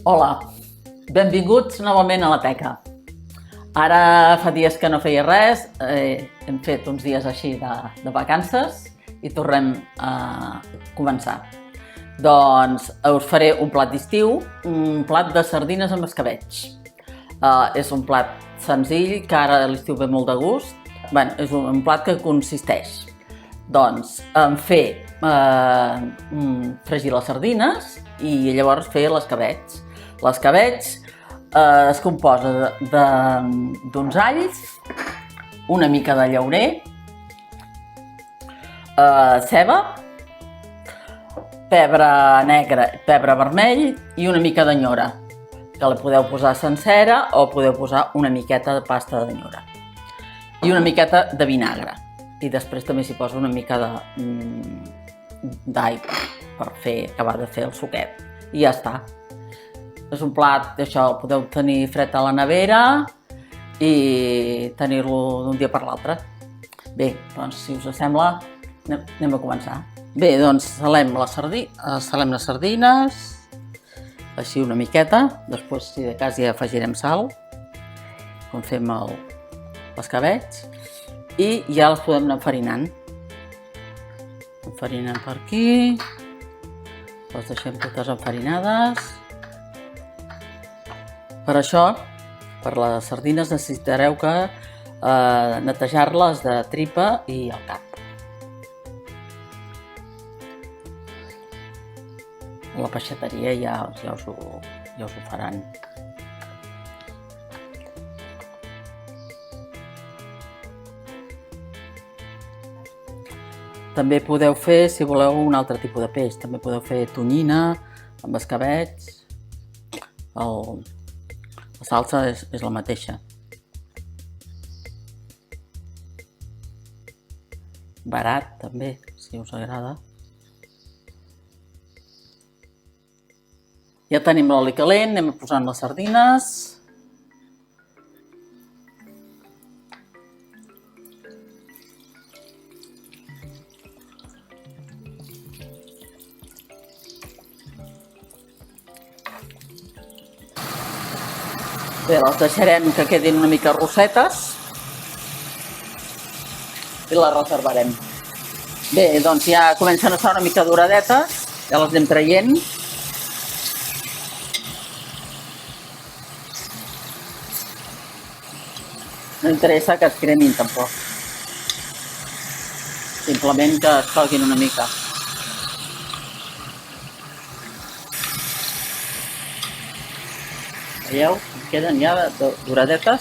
Hola, benvinguts novament a la teca. Ara fa dies que no feia res, hem fet uns dies així de vacances i tornem a començar. Doncs us faré un plat d'estiu, un plat de sardines amb escabetx. És un plat senzill, que ara a l'estiu ve molt de gust. Bé, és un plat que consisteix doncs, en fer fregir les sardines i llavors fer l'escabetx. L'escabetx es composa d'uns alls, una mica de llaurer, ceba, pebre negre, pebre vermell i una mica d'anyora, que la podeu posar sencera o podeu posar una miqueta de pasta d'anyora i una miqueta de vinagre. I després també s'hi posa una mica d'aigua per acabar de fer el suquet. I ja està. És un plat, això, el podeu tenir fred a la nevera i tenir-lo d'un dia per l'altre. Bé, doncs, si us sembla, anem a començar. Bé, doncs, salem les sardines, així una miqueta. Després, si de cas, ja afegirem sal, com fem l'escabetx. I ja les podem anar enfarinant. Enfarinant per aquí. Les deixem totes enfarinades. Per això, per les sardines necessitareu que netejar-les de tripa i el cap. A la peixateria ja us ho faran. També podeu fer, si voleu, un altre tipus de peix. També podeu fer tonyina amb escabetx. La salsa és la mateixa. Barat, també, si us agrada. Ja tenim l'oli calent, anem posant les sardines. Bé, les deixarem que quedin una mica rossetes i les reservarem. Bé, doncs ja comencen a estar una mica doradetes, ja les anem traient. No interessa que es cremin tampoc, simplement que es coguin una mica. Veieu? Queden ja doradetes.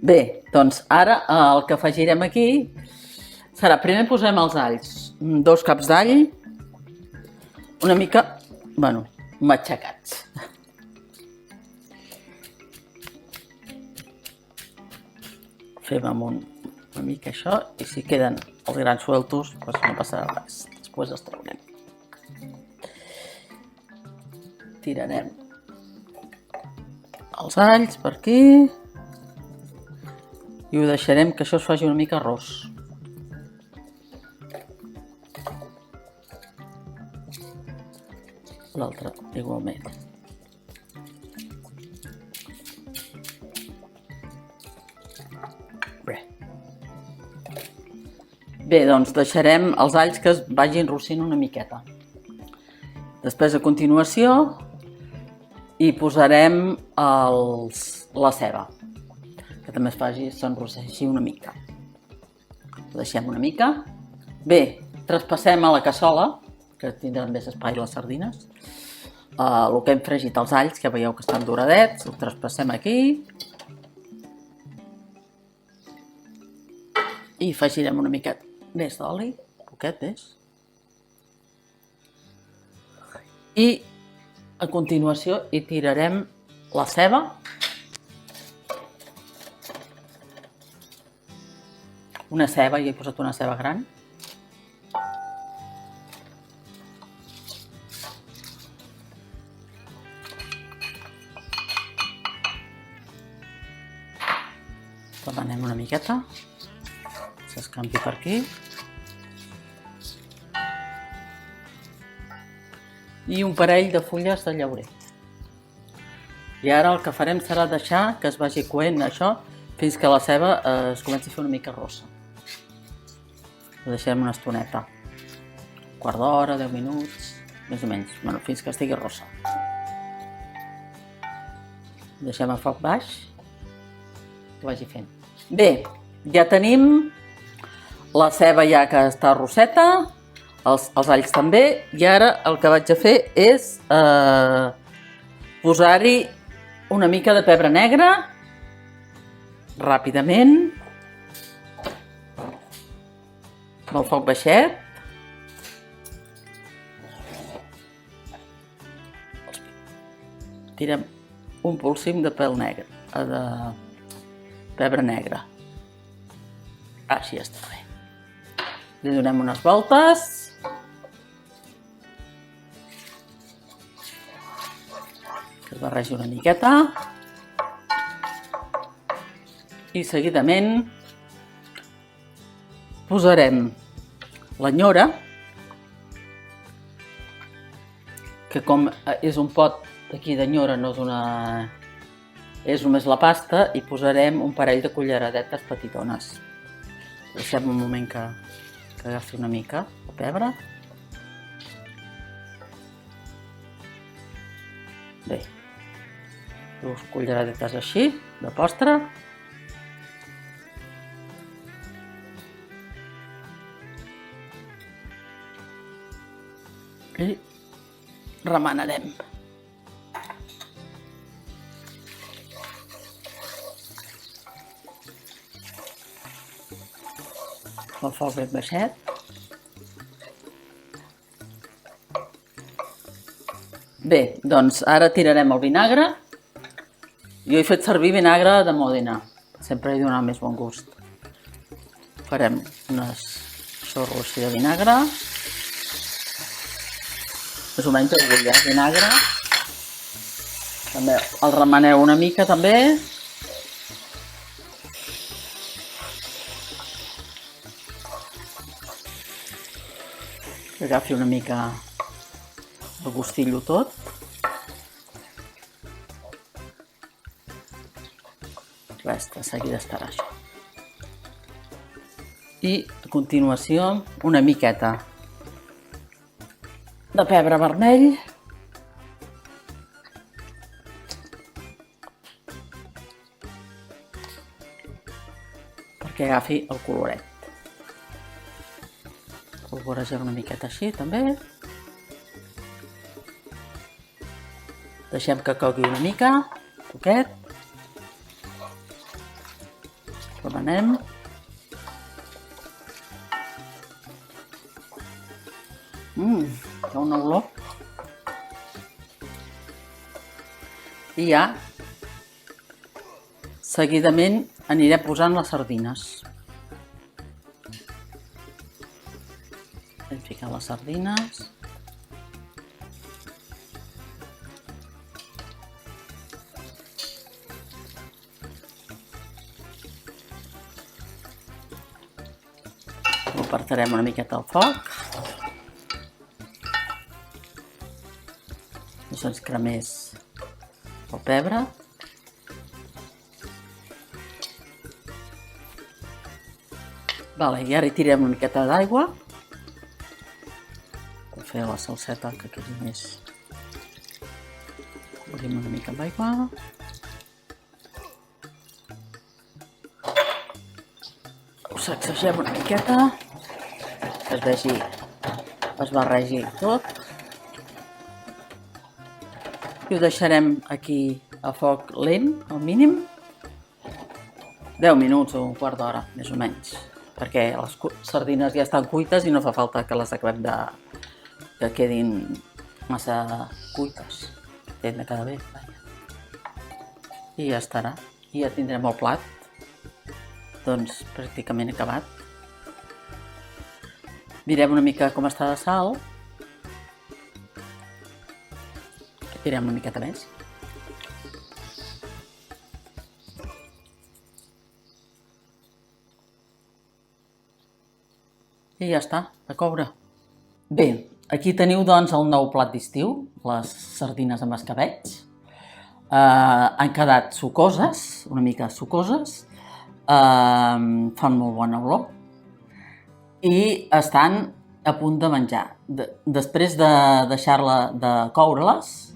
Bé, doncs ara el que afegirem aquí serà, primer posem els alls, 2 caps d'all, una mica, matxacats. Fem amunt una mica això i si queden els grans sueltos, doncs no passarà res. Després els traurem. Tirarem els alls per aquí i ho deixarem que això es faci una mica ros. L'altre igualment. Bé, doncs deixarem els alls que es vagin rossint una miqueta. Després, a continuació, hi posarem la ceba, que també s'enrosseixi una mica. Ho deixem una mica. Bé, traspassem a la cassola, que tindran més espai les sardines. El que hem fregit els alls, que veieu que estan doradets, ho traspassem aquí. I afegirem una miqueta més d'oli, poquet més. I a continuació hi tirarem la ceba. Una ceba, jo he posat una ceba gran. Remenem una miqueta, s'escampi per aquí. I un parell de fulles de llaurer. I ara el que farem serà deixar que es vagi coent això fins que la ceba es comenci a fer una mica rossa. Ho deixem una estoneta, un quart d'hora, 10 minuts, més o menys, bueno, fins que estigui rossa. Ho deixem a foc baix, que vagi fent. Bé, ja tenim la ceba ja que està rosseta, els alls també, i ara el que vaig a fer és posar-hi una mica de pebre negre, ràpidament, amb el foc baixet. Tirem un polsim de pèl negre, de pebre negre. Així està bé. Li donem unes voltes. Que es barregi una miqueta. I seguidament posarem l'anyora, que com és un pot d'aquí d'anyora, no és una... és només la pasta, i posarem un parell de culleradetes petitones. Deixem un moment que agafi una mica de pebre. Bé, 2 culleradetes així, de postre. I remenarem. El foc ben baixet. Bé, doncs ara tirarem el vinagre. Jo he fet servir vinagre de Mòdena, sempre hi dona més bon gust. Farem unes xorros així de vinagre. Més o menys el vull, vinagre. També el remeneu una mica, també. Que agafi una mica el gustillo tot. Res, de seguida estarà això. I a continuació una miqueta de pebre vermell. Perquè agafi el coloret. Polvorejar una miqueta així, també. Deixem que cogui una mica, poquet. Remenem. Hi ha una olor. I ja, seguidament anirem posant les sardines. Hem ficat les sardines. Ho apartarem una miqueta al foc. No se'ns cremés el pebre. Vale, i ara hi tirem una miqueta d'aigua per fer la salseta que quedi més. Obrim una mica amb aigua. Ho sacsegem una miqueta, que es vegi, es barregi tot. I ho deixarem aquí a foc lent, al mínim, 10 minuts o un quart d'hora, més o menys, perquè les sardines ja estan cuites i no fa falta que les acabem que quedin massa cuites. Tenen de quedar bé. I ja estarà. I ja tindrem el plat, doncs, pràcticament acabat. Mirem una mica com està de sal. Tirem una miqueta més. I ja està, a coure. Bé, aquí teniu doncs el nou plat d'estiu, les sardines amb escabetx. Han quedat sucoses, una mica sucoses, fan molt bona olor i estan a punt de menjar. Després de de coure-les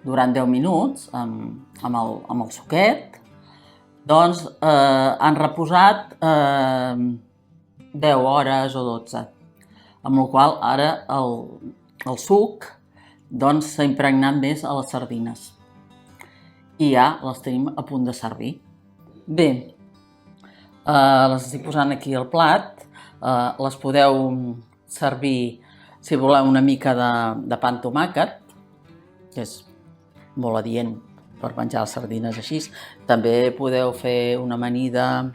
durant 10 minuts amb el suquet, doncs han reposat 10 hores o 12, amb la qual cosa ara el suc doncs, s'ha impregnat més a les sardines i ja les tenim a punt de servir. Bé, les estic posant aquí al plat, les podeu servir, si voleu, una mica de pa amb tomàquet, que és molt adient per menjar les sardines així. També podeu fer una amanida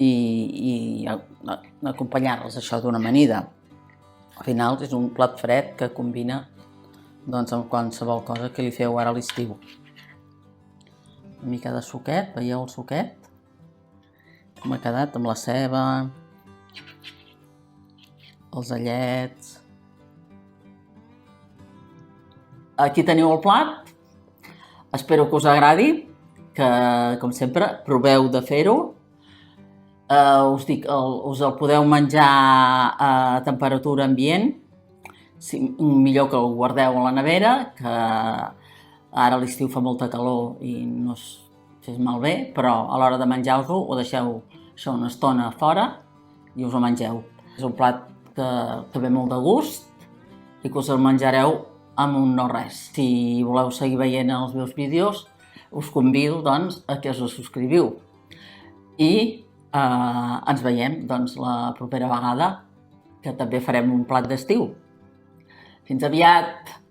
i acompanyar-les això d'una amanida. Al final és un plat fred que combina doncs, amb qualsevol cosa que li feu ara a l'estiu. Una mica de suquet, veieu el suquet? Com ha quedat amb la ceba, els allets. Aquí teniu el plat. Espero que us agradi, que, com sempre, proveu de fer-ho. Us dic, us el podeu menjar a temperatura ambient, millor que el guardeu a la nevera, que ara a l'estiu fa molta calor i no es fes malbé, però a l'hora de menjar-vos-ho ho deixeu això una estona fora i us ho mengeu. És un plat que ve molt de gust i que us el menjareu amb un no res. Si voleu seguir veient els meus vídeos, us convido doncs, a que us subscriviu. I ens veiem doncs, la propera vegada, que també farem un plat d'estiu. Fins aviat!